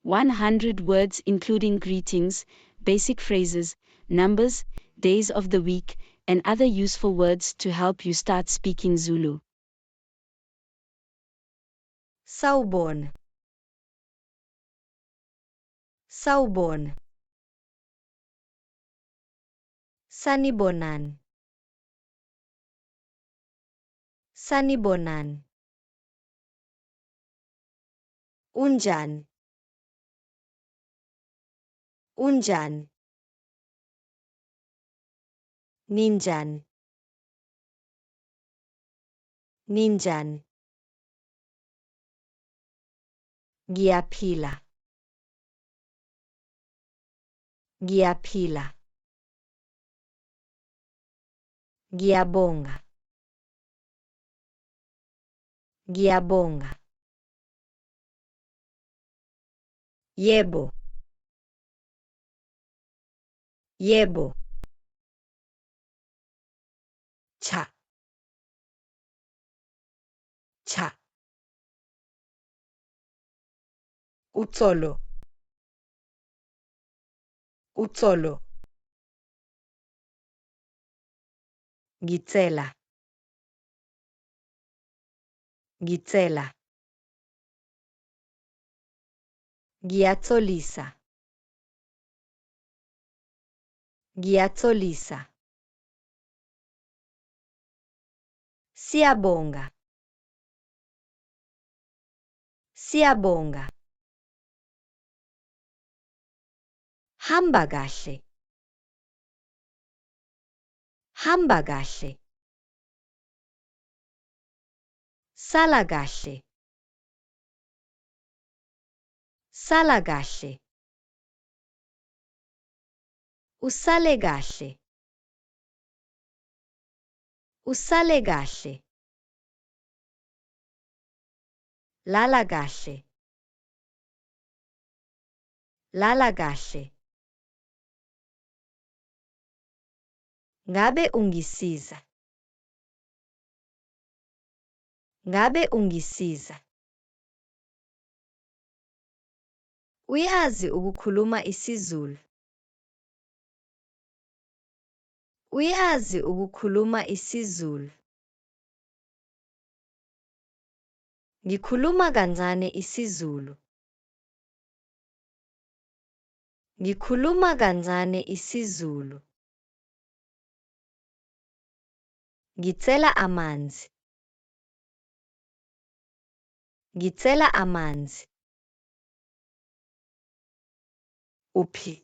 100 words including greetings, basic phrases, numbers, days of the week, and other useful words to help you start speaking Zulu. Sawubona. Sawubona. Sanibonani. Sanibonani. Unjani. Unjani. Ninjani. Ninjani. Ngiyaphila. Ngiyaphila. Ngiyabonga. Ngiyabonga. Yebo. Yebo. Cha. Cha. Uxolo. Uxolo. Ngicela. Ngicela. Ngiyatsolisa. Ngiyatsolisa. Siyabonga. Siyabonga. Hamba kahle. Hamba kahle. Sala kahle. Sala kahle. Usale kahle. Usale kahle. Lala kahle. Lala kahle. Ngabe ungisiza. Ngabe ungisiza. Uyazi ukukhuluma isiZulu. Uyazi ukukhuluma isiZulu. Ngikhuluma kancane isiZulu. Ngikhuluma kancane isiZulu. Ngicela amanzi. Ngicela amanzi. Uphi.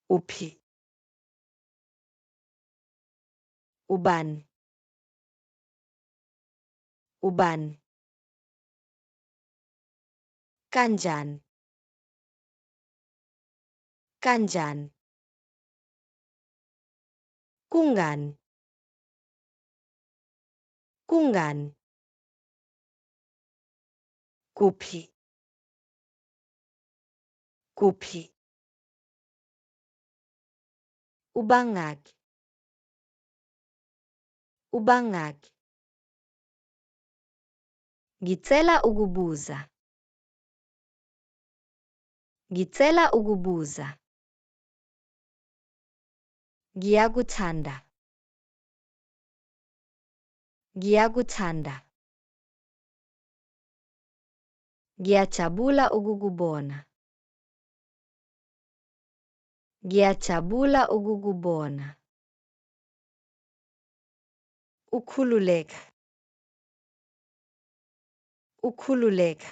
Uphi. Ubani. Ubani. Kanjani. Kanjani. Kungani. Kungani. Kuphi. Kuphi. Ubangaki. Ubangaki. Ngicela ukubuza. Ngicela ukubuza. Ngiyakuthanda. Ngiyakuthanda. Ngiyajabula ukukubona. Ngiyajabula ukukubona. Ukhululeka. Ukhululeka.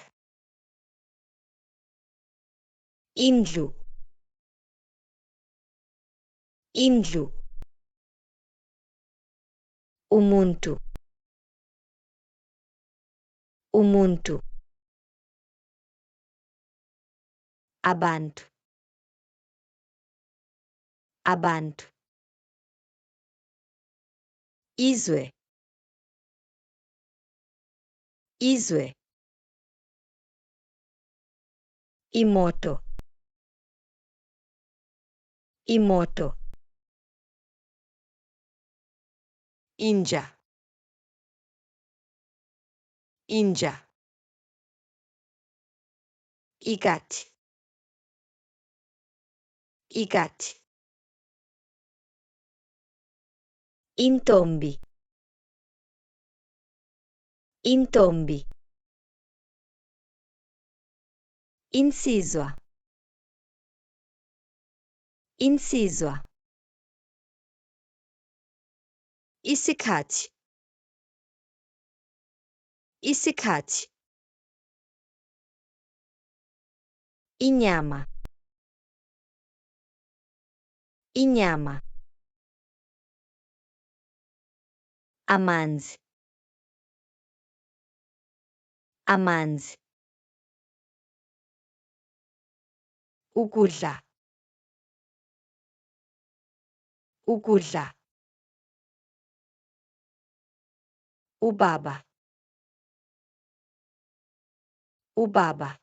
Indlu. Indlu. Umuntu. Umuntu. Abantu. Abantu. Izwe. Izwe. Imoto. Imoto. Inja. Inja. ikati, ikati, intombi, intombi, insizwa, insizwa, isikhathi, isikhathi, inyama, inyama, amanzi, amanzi, ukudla, ukudla, ubaba, ubaba,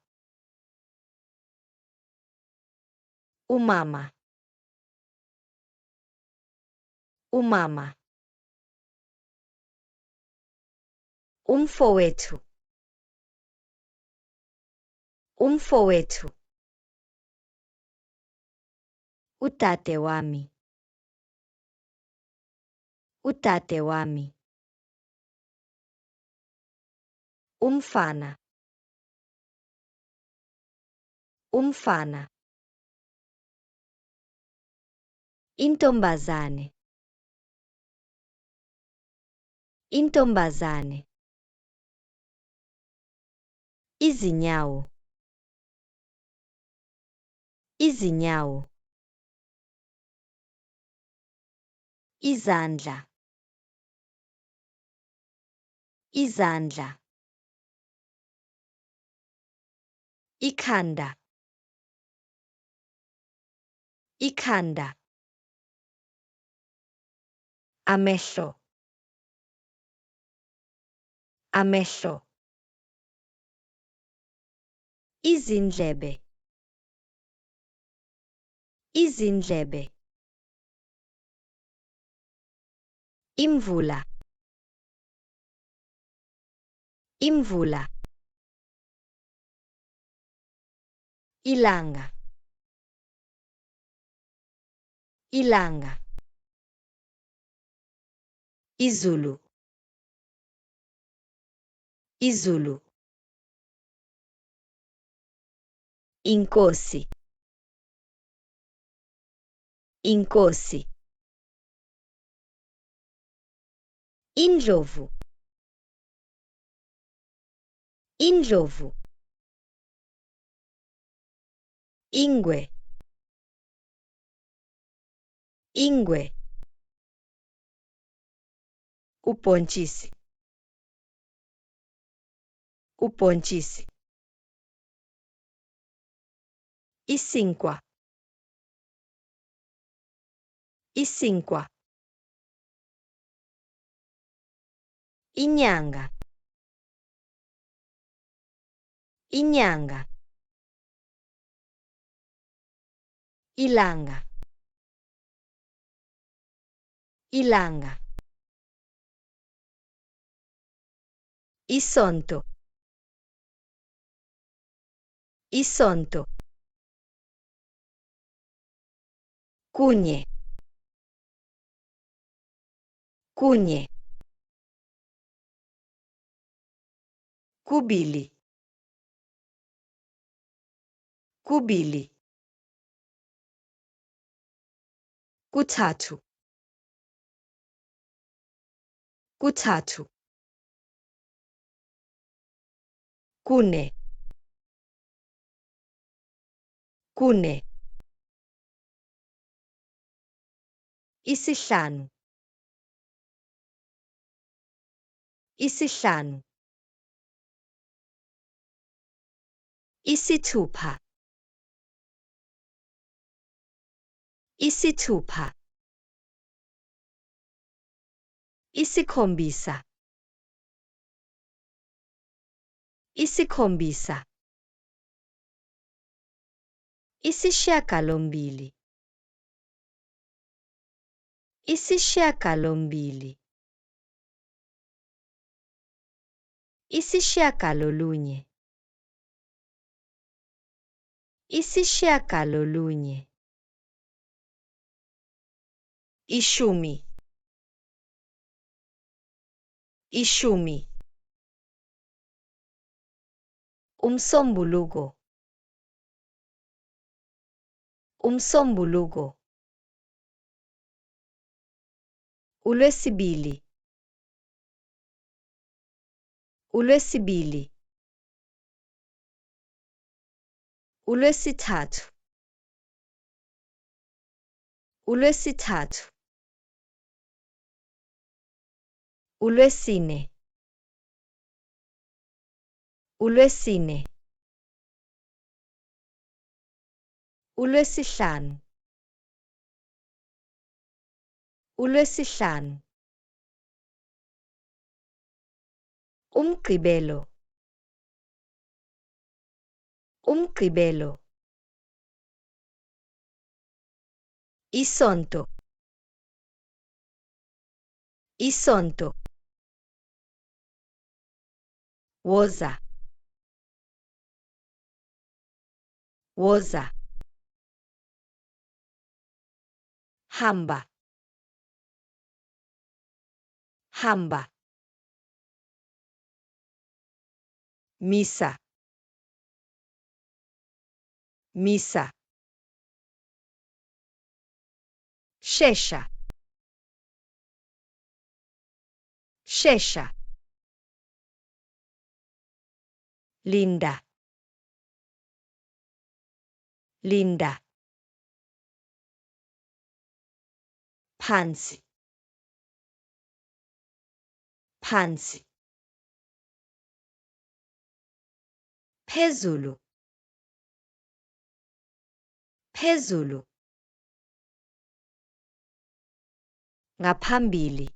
umama, umama, umfowethu, umfowethu, udade wami, udade wami, umfana, umfana, intombazane, intombazane, izinyawo, izinyawo, izandla, izandla, ikhanda, ikhanda, amehlo, amehlo, izindlebe, izindlebe, imvula, imvula, ilanga, ilanga, iZulu, iZulu, inkosi, inkosi, indlovu, indlovu, ingwe, ingwe, ubhontshisi, ubhontshisi, isinkwa, isinkwa, inyanga, inyanga, ilanga, ilanga, isonto, isonto, kunye, kunye, kubili, kubili, kuthathu, kuthathu, kune, kune, isihlanu, isihlanu, isithupha, isithupha, isikhombisa, isikhombisa, isishiyagalombili, isishiyagalombili, isishiyagalolunye, Isishiyagalolunye. Ishumi. Ishumi. Umsombuluko. Umsombuluko. ULwesibili. ULwesibili. ULwesithathu. ULwesithathu. ULwesine. ULwesine. ULwesihlanu. ULwesihlanu. UMgqibelo. UMgqibelo. ISonto. ISonto. Woza. Woza. Hamba. Hamba. Misa. Misa. Shesha. Shesha. Linda. Linda. Phansi. Phansi. Phezulu. Phezulu. Ngaphambili.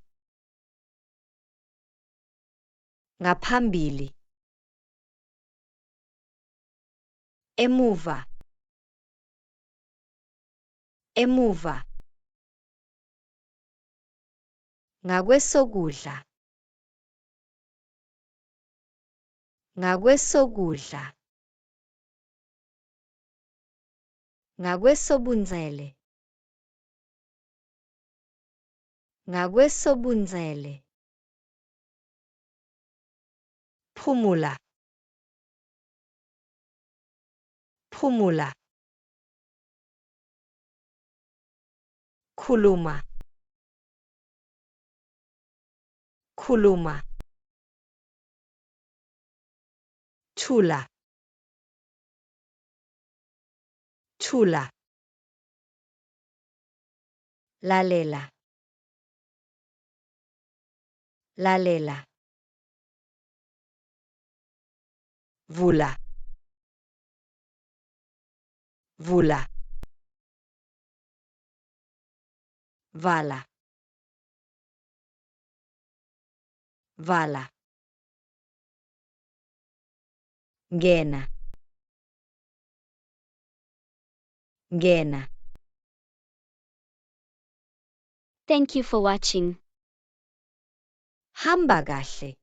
Ngaphambili. Emuva. Emuva. Ngakwesokudla. Ngakwesokudla. Ngakwesobunzele. Ngakwesobunzele. Phumula. Phumula. Khuluma. Khuluma. Thula. Thula. Lalela. Lalela. Vula. Vula. Vala. Vala. Ngena. Ngena. Thank you for watching. Hamba kahle.